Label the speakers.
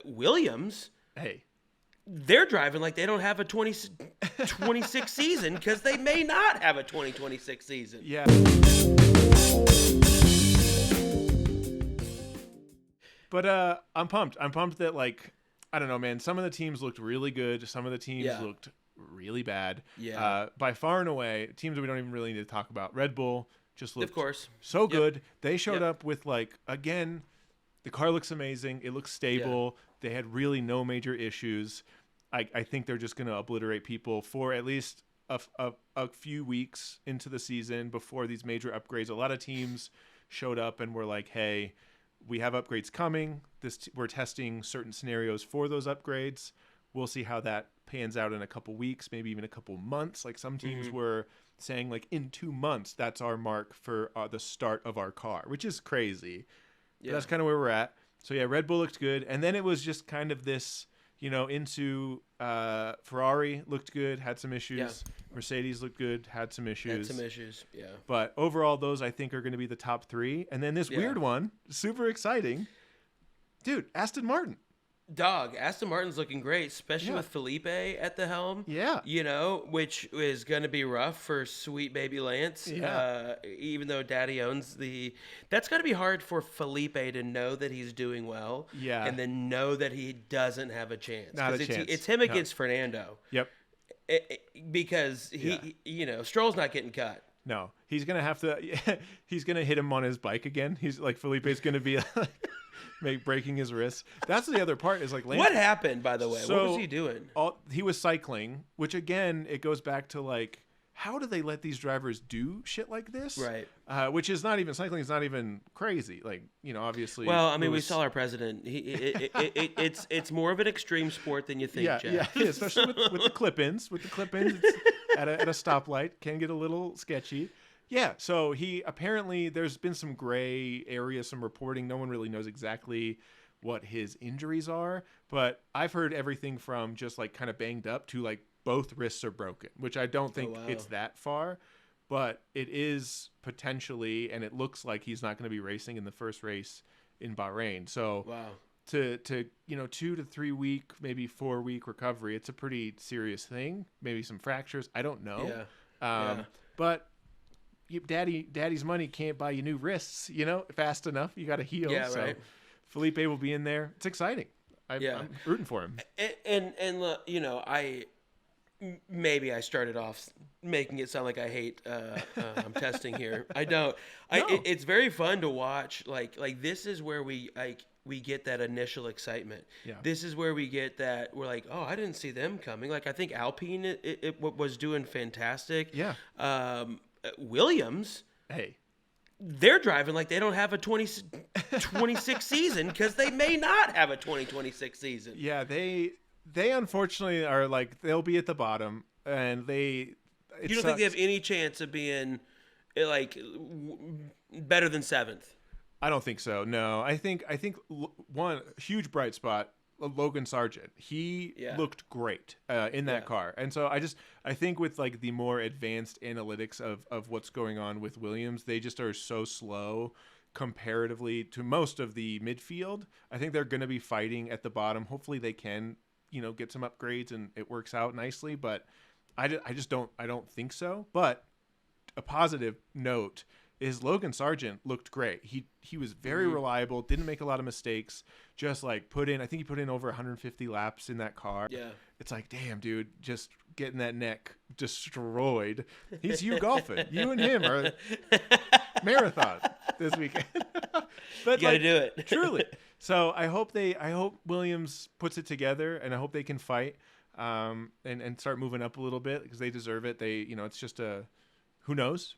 Speaker 1: Williams,
Speaker 2: Hey.
Speaker 1: they're driving like they don't have a 2026 season because they may not have a 2026 season.
Speaker 2: Yeah. But I'm pumped. I'm pumped that, like, I don't know, man. Some of the teams looked really good. Some of the teams
Speaker 1: Yeah.
Speaker 2: looked really bad.
Speaker 1: Yeah.
Speaker 2: By far and away, teams that we don't even really need to talk about. Red Bull just looked
Speaker 1: Of course.
Speaker 2: so good. They showed
Speaker 1: Yep.
Speaker 2: up with, like, again, the car looks amazing. It looks stable. They had really no major issues. I think they're just going to obliterate people for at least a few weeks into the season before these major upgrades. A lot of teams showed up and were like, hey, we have upgrades coming. We're testing certain scenarios for those upgrades. We'll see how that pans out in a couple weeks, maybe even a couple months. Like some teams were saying, like, in 2 months, that's our mark for the start of our car, which is crazy. But that's kind of where we're at. So yeah, Red Bull looked good. And then it was just kind of this, into Ferrari looked good, had some issues.
Speaker 1: Yeah.
Speaker 2: Mercedes looked good, had some issues.
Speaker 1: Yeah.
Speaker 2: But overall, those I think are going to be the top three. And then this weird one, super exciting. Dude, Aston Martin.
Speaker 1: Dog, Aston Martin's looking great, especially with Felipe at the helm.
Speaker 2: Yeah.
Speaker 1: Which is going to be rough for sweet baby Lance.
Speaker 2: Yeah.
Speaker 1: Even though Daddy owns that's going to be hard for Felipe to know that he's doing well.
Speaker 2: Yeah.
Speaker 1: And then know that he doesn't have a chance.
Speaker 2: Not a
Speaker 1: 'Cause
Speaker 2: chance.
Speaker 1: It's him against Fernando.
Speaker 2: Yep.
Speaker 1: Because Stroll's not getting cut.
Speaker 2: No, he's going to have to, he's going to hit him on his bike again. He's like, Felipe's going to be breaking his wrists. That's the other part is like, Lance,
Speaker 1: What happened, by the way?
Speaker 2: So,
Speaker 1: what was he doing?
Speaker 2: He was cycling, which again, it goes back to like, how do they let these drivers do shit like this?
Speaker 1: Right.
Speaker 2: Which is not even, cycling is not even crazy. Like, obviously.
Speaker 1: Well, I mean, we saw our president. It's more of an extreme sport than you think,
Speaker 2: Yeah,
Speaker 1: Jeff.
Speaker 2: yeah, especially with the clip-ins. With the clip-ins, it's at a stoplight can get a little sketchy. Yeah, so he apparently, there's been some gray area, some reporting. No one really knows exactly what his injuries are, but I've heard everything from just like kind of banged up to like both wrists are broken, which I don't think it's that far, but it is potentially, and it looks like he's not going to be racing in the first race in Bahrain. So to 2 to 3 week, maybe 4 week recovery, it's a pretty serious thing. Maybe some fractures. I don't know. But daddy's money can't buy you new wrists, fast enough. You got to heal.
Speaker 1: Yeah,
Speaker 2: so
Speaker 1: right.
Speaker 2: Felipe will be in there. It's exciting. I'm rooting for him.
Speaker 1: And maybe I started off making it sound like I hate I'm testing here. I don't.
Speaker 2: No.
Speaker 1: It's very fun to watch. Like this is where we get that initial excitement.
Speaker 2: Yeah.
Speaker 1: This is where we get that we're like, oh, I didn't see them coming. Like I think Alpine it was doing fantastic.
Speaker 2: Yeah.
Speaker 1: Williams.
Speaker 2: Hey.
Speaker 1: They're driving like they don't have a 2026 season because they may not have a 2026 season.
Speaker 2: Yeah, they unfortunately are like, they'll be at the bottom, and you
Speaker 1: don't think they have any chance of being like better than 7th? I
Speaker 2: don't think so. No, I think one huge bright spot, Logan Sargent. He looked great in that car, and so I think with like the more advanced analytics of what's going on with Williams, they just are so slow comparatively to most of the midfield. I think they're going to be fighting at the bottom. Hopefully they can get some upgrades and it works out nicely, but I don't think so. But a positive note is Logan Sargent looked great. He was very reliable, didn't make a lot of mistakes, just like I think he put in over 150 laps in that car.
Speaker 1: Yeah.
Speaker 2: It's like, damn, dude, just getting that neck destroyed. He's you golfing. You and him are marathon this weekend. But
Speaker 1: you got to do it.
Speaker 2: Truly. So I hope Williams puts it together, and I hope they can fight and start moving up a little bit because they deserve it. It's just who knows?